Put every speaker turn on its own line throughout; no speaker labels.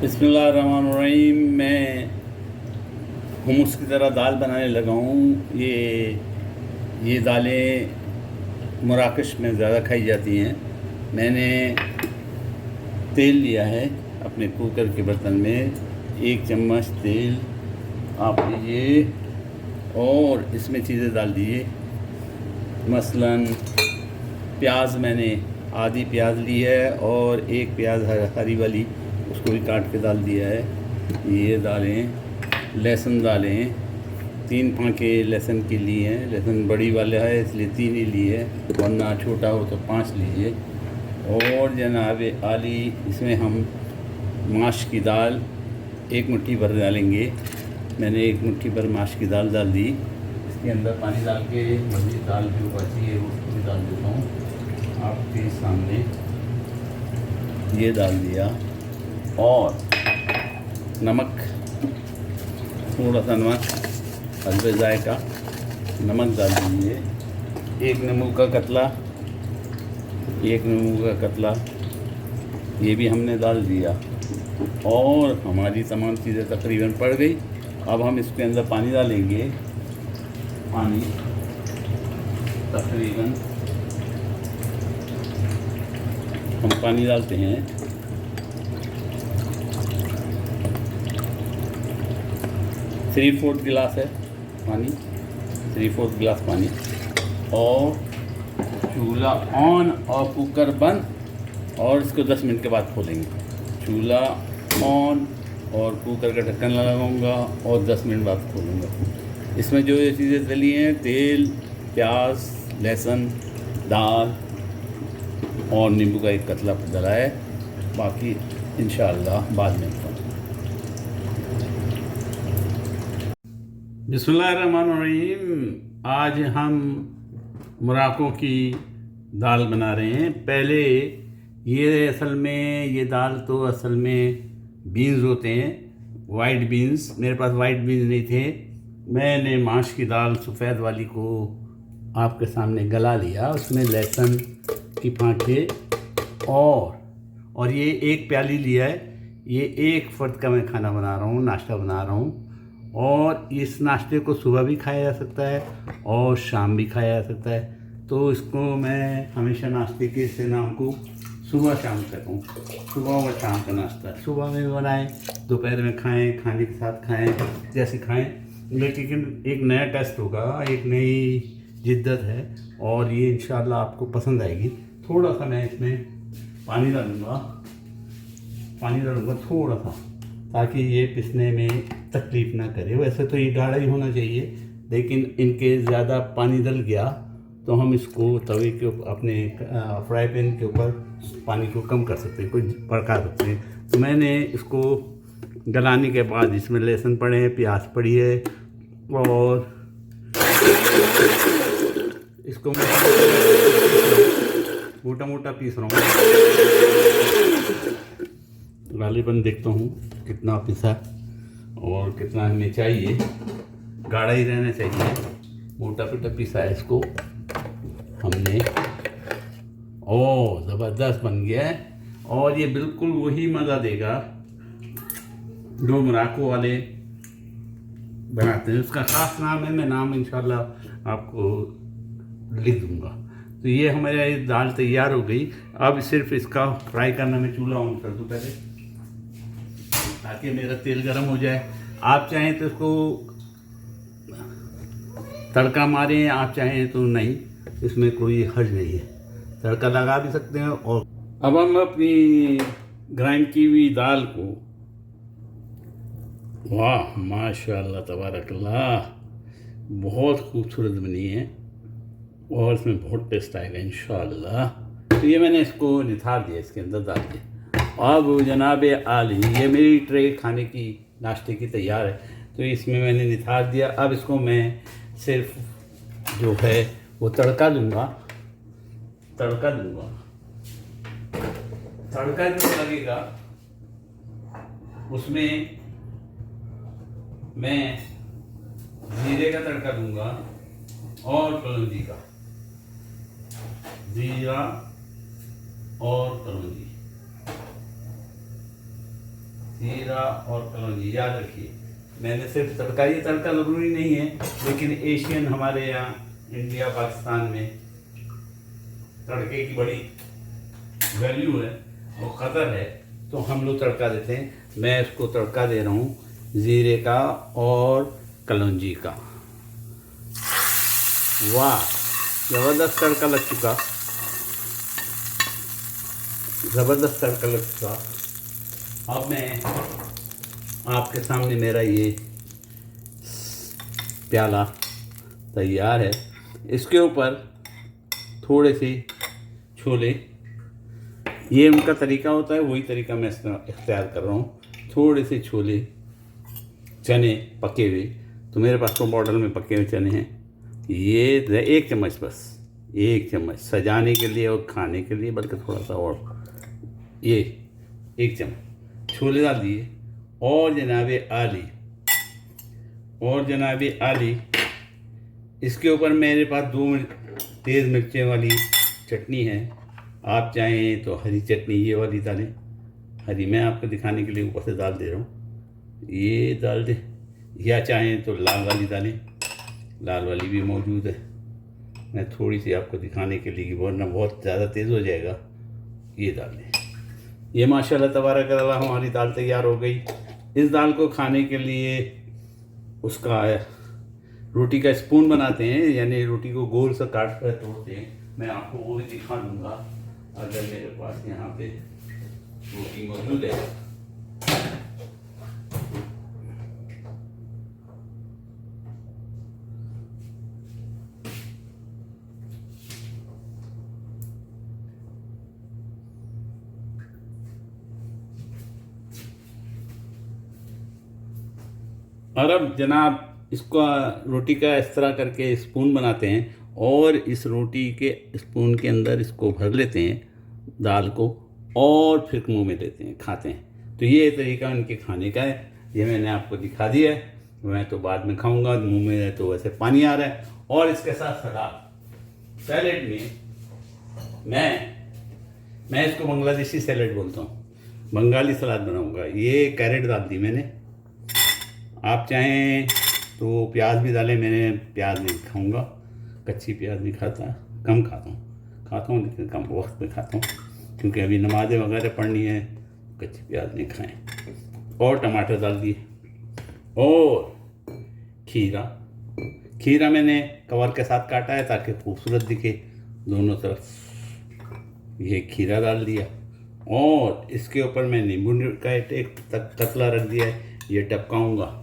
बिस्मिल्लाहिर्रहमानिर्रहीम। मैं हुम्मस की तरह दाल बनाने लगा हूँ। ये दालें मराकश में ज़्यादा खाई जाती हैं। मैंने तेल लिया है अपने कुकर के बर्तन में, 1 चम्मच तेल आप लीजिए और इसमें चीज़ें डाल दीजिए। मसलन प्याज मैंने आधी प्याज ली है और 1 प्याज हरी वाली, उसको भी काट के डाल दिया है। ये डालें। लहसुन डालें, 3 फांके लहसुन के लिए हैं। लहसुन बड़ी वाला है इसलिए 3 ही लिए, वरना छोटा हो तो 5 लीजिए। और जनाब आली, इसमें हम माश की दाल 1 मुट्ठी भर डालेंगे। मैंने 1 मुट्ठी भर माश की दाल डाल दी। इसके अंदर पानी डाल के मज़ीद दाल जो बची है उसको भी डाल देता हूँ आपके सामने। ये डाल दिया और नमक, थोड़ा सा नमक हल्के जायका नमक डाल दीजिए। 1 नींबू का कतला ये भी हमने डाल दिया और हमारी तमाम चीज़ें तकरीबन पड़ गई। अब हम इसके अंदर पानी डालेंगे। पानी तकरीबन हम पानी डालते हैं 3/4 गिलास है पानी, 3/4 गिलास पानी। और चूल्हा ऑन और कुकर बंद और इसको 10 मिनट के बाद खोलेंगे। चूल्हा ऑन और कुकर का ढक्कन लगाऊंगा और 10 मिनट बाद खोलूँगा। इसमें जो ये चीज़ें डली हैं, तेल, प्याज, लहसुन, दाल और नींबू का 1 कतला डला है। बाकी इंशाअल्लाह बाद में। बिस्मिल्लाहिर्रहमानिर्रहीम। आज हम मुराकों की दाल बना रहे हैं। पहले ये दाल तो असल में बीन्स होते हैं, वाइट बीन्स। मेरे पास वाइट बीन्स नहीं थे। मैंने माश की दाल सफ़ेद वाली को आपके सामने गला लिया। उसमें लहसुन की फांके और ये 1 प्याली लिया है। ये 1 फ़र्द का मैं खाना बना रहा हूँ, नाश्ता बना रहा हूँ। और इस नाश्ते को सुबह भी खाया जा सकता है और शाम भी खाया जा सकता है। तो इसको मैं हमेशा नाश्ते के से नाम को सुबह शाम कहता हूँ। सुबह और शाम का नाश्ता सुबह में भी बनाएं, दोपहर में खाएं, खाने के साथ खाएं, जैसे खाएं। लेकिन एक नया टेस्ट होगा, एक नई जिद्दत है और ये इंशाल्लाह आपको पसंद आएगी। थोड़ा सा मैं इसमें पानी डालूँगा थोड़ा सा, ताकि ये पिसने में तकलीफ़ ना करे। वैसे तो ये गाढ़ा ही होना चाहिए, लेकिन इनके ज़्यादा पानी डल गया तो हम इसको तवे के ऊपर, अपने फ्राई पैन के ऊपर पानी को कम कर सकते हैं, कुछ भड़का सकते हैं। तो मैंने इसको गलाने के बाद इसमें लहसुन पड़े हैं, प्याज पड़ी है और इसको मैं मोटा पीस रहा हूँ। गालिबन देखता हूँ कितना पिसा और कितना हमें चाहिए। गाढ़ा ही रहना चाहिए, मोटा पिसा है इसको हमने। ओह, ज़बरदस्त बन गया है और ये बिल्कुल वही मज़ा देगा जो मोराको वाले बनाते हैं। उसका ख़ास नाम है, मैं नाम इंशाल्लाह आपको लिख दूँगा। तो ये हमारी दाल तैयार हो गई। अब सिर्फ इसका फ्राई करना, मैं चूल्हा ऑन कर दूँ पहले ताकि मेरा तेल गर्म हो जाए। आप चाहें तो इसको तड़का मारें, आप चाहें तो नहीं, इसमें कोई हर्ज नहीं है, तड़का लगा भी सकते हैं। और अब हम अपनी ग्राइंड की हुई दाल को, वाह माशाल्लाह तबारकल्लाह, बहुत खूबसूरत बनी है और इसमें बहुत टेस्ट आएगा इंशाअल्लाह। तो ये मैंने इसको निथार दिया, इसके अंदर डाल दिया। अब जनाब आली, ये मेरी ट्रे खाने की, नाश्ते की तैयार है। तो इसमें मैंने निथार दिया। अब इसको मैं सिर्फ जो है वो तड़का दूंगा। तड़का जो लगेगा उसमें मैं जीरे का तड़का दूंगा और कलौंजी का, जीरा और कलौंजी। जीरा और कलौंजी, याद रखिए मैंने सिर्फ तड़का, ये तड़का ज़रूरी नहीं है, लेकिन एशियन हमारे यहाँ इंडिया पाकिस्तान में तड़के की बड़ी वैल्यू है और कदर है, तो हम लोग तड़का देते हैं। मैं इसको तड़का दे रहा हूँ ज़ीरे का और कलौंजी का। वाह, ज़बरदस्त तड़का लग चुका, ज़बरदस्त तड़का लग चुका। अब मैं आपके सामने मेरा ये प्याला तैयार है। इसके ऊपर थोड़े से छोले, ये उनका तरीका होता है, वही तरीका मैं इख्तियार कर रहा हूँ। थोड़े से छोले, चने पके हुए, तो मेरे पास तो मॉडल में पके हुए चने हैं, ये 1 चम्मच, बस 1 चम्मच सजाने के लिए और खाने के लिए, बल्कि थोड़ा सा और, ये 1 चम्मच छोले डाल दिए। और जनाबे आली, इसके ऊपर मेरे पास 2 तेज़ मिर्चें वाली चटनी है। आप चाहें तो हरी चटनी ये वाली डालें, हरी मैं आपको दिखाने के लिए ऊपर से डाल दे रहा हूँ, ये डाल दें, या चाहें तो लाल वाली डालें, लाल वाली भी मौजूद है। मैं थोड़ी सी आपको दिखाने के लिए, वरना बहुत ज़्यादा तेज़ हो जाएगा, ये डाल दें। ये माशाल्लाह तबारक अल्लाह हमारी दाल तैयार हो गई। इस दाल को खाने के लिए उसका रोटी का स्पून बनाते हैं, यानी रोटी को गोल सा काट कर तोड़ते हैं। मैं आपको वो भी दिखा दूँगा अगर मेरे पास यहाँ पे रोटी मौजूद है। और अब जनाब इसको रोटी का इस तरह करके स्पून बनाते हैं और इस रोटी के स्पून के अंदर इसको भर लेते हैं दाल को, और फिर मुंह में लेते हैं, खाते हैं। तो ये तरीका उनके खाने का है, ये मैंने आपको दिखा दिया है। मैं तो बाद में खाऊंगा, मुंह में तो वैसे पानी आ रहा है। और इसके साथ सैलेड में मैं इसको बांग्लादेशी सैलेड बोलता हूँ, बंगाली सलाद बनाऊंगा। ये कैरेट डाल दी मैंने, आप चाहें तो प्याज भी डालें, मैंने प्याज नहीं खाऊंगा, कच्ची प्याज नहीं खाता, कम खाता हूँ लेकिन कम वक्त में खाता हूँ, क्योंकि अभी नमाज़ें वगैरह पढ़नी है, कच्ची प्याज नहीं खाएं। और टमाटर डाल दिए, और खीरा मैंने कवर के साथ काटा है ताकि खूबसूरत दिखे दोनों तरफ। ये खीरा डाल दिया, और इसके ऊपर मैं नींबू का एक कतला रख दिया है, ये टपकाऊंगा।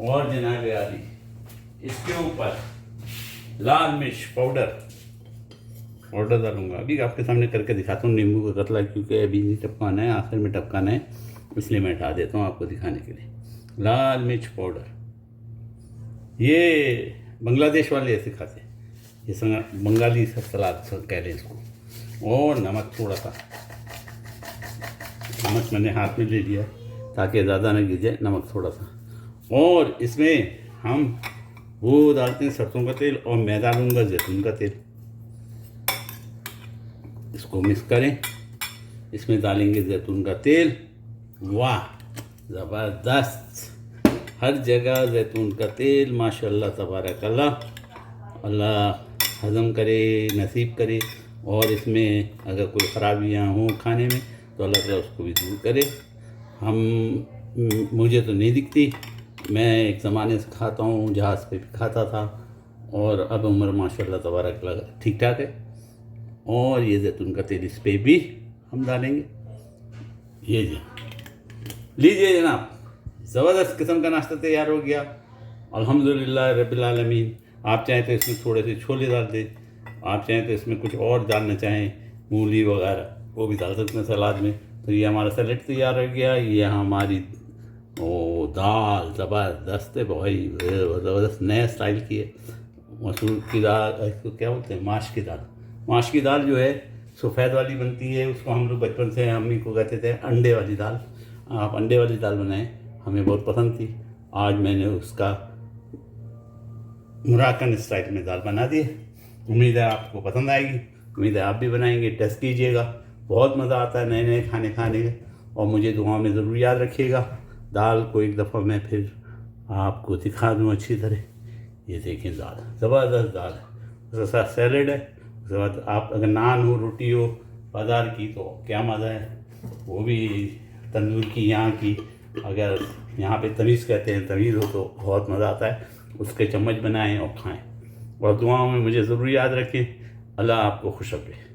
और जनाब आली, इसके ऊपर लाल मिर्च पाउडर डालूंगा। अभी आपके सामने करके दिखाता हूँ नींबू का कतला, क्योंकि अभी नहीं टपकाना है, आखिर में टपकाना है, इसलिए मैं हटा देता हूँ आपको दिखाने के लिए। लाल मिर्च पाउडर, ये बांग्लादेश वाले ऐसे खाते हैं, ये बंगाली सलाद कह लें इसको। और नमक थोड़ा सा, नमक मैंने हाथ में ले लिया ताकि ज़्यादा ना गिर जाए, नमक थोड़ा सा। और इसमें हम वो डालते हैं सरसों का तेल, और मैं डालूँगा जैतून का तेल। इसको मिक्स करें, इसमें डालेंगे जैतून का तेल। वाह, ज़बरदस्त, हर जगह जैतून का तेल, माशाल्लाह तबारक अल्लाह। अल्लाह हज़म करे, नसीब करे, और इसमें अगर कोई ख़राबियाँ हों खाने में तो अल्लाह ताला उसको भी दूर करे। मुझे तो नहीं दिखती, मैं एक ज़माने से खाता हूँ, जहाज़ पे भी खाता था, और अब उम्र माशाल्लाह तबारक अल्लाह ठीक ठाक है। और ये जैतून का तेल इस पर भी हम डालेंगे। ये जी लीजिए जनाब, ज़बरदस्त किस्म का नाश्ता तैयार हो गया, अल्हम्दुलिल्लाह रब्बिल आलमीन। आप चाहें तो इसमें थोड़े से छोले डाल दें, आप चाहें तो इसमें कुछ और डालना चाहें, मूली वगैरह, वो भी डाल सकते हैं सलाद में। तो ये हमारा सैलेड तैयार हो गया। ये हमारी दाल ज़बरदस्त है भाई, ज़बरदस्त नया स्टाइल की है। मसूर की दाल, इसको क्या बोलते हैं, माश की दाल जो है सफ़ेद वाली बनती है, उसको हम लोग बचपन से अम्मी को कहते थे अंडे वाली दाल। आप अंडे वाली दाल बनाएं, हमें बहुत पसंद थी। आज मैंने उसका मोरक्कन स्टाइल में दाल बना दी है। उम्मीद है आपको पसंद आएगी, उम्मीद है आप भी बनाएंगे, टेस्ट कीजिएगा, बहुत मज़ा आता है नए नए खाने का। और मुझे दुआ में ज़रूर याद रखिएगा। दाल को एक दफ़ा मैं फिर आपको दिखा दूँ अच्छी तरह। ये देखें दाल, ज़बरदस्त दाल है, उसके साथ सैलेड है, उसके बाद आप अगर नान हो, रोटी हो बाज़ार की, तो क्या मज़ा है, वो भी तंदूर की यहाँ की, अगर यहाँ पे तमीज़ कहते हैं, तमीज़ हो तो बहुत मज़ा आता है। उसके चम्मच बनाएं और खाएं, और दुआओं में मुझे ज़रूर याद रखें। अल्लाह आपको खुश रखे।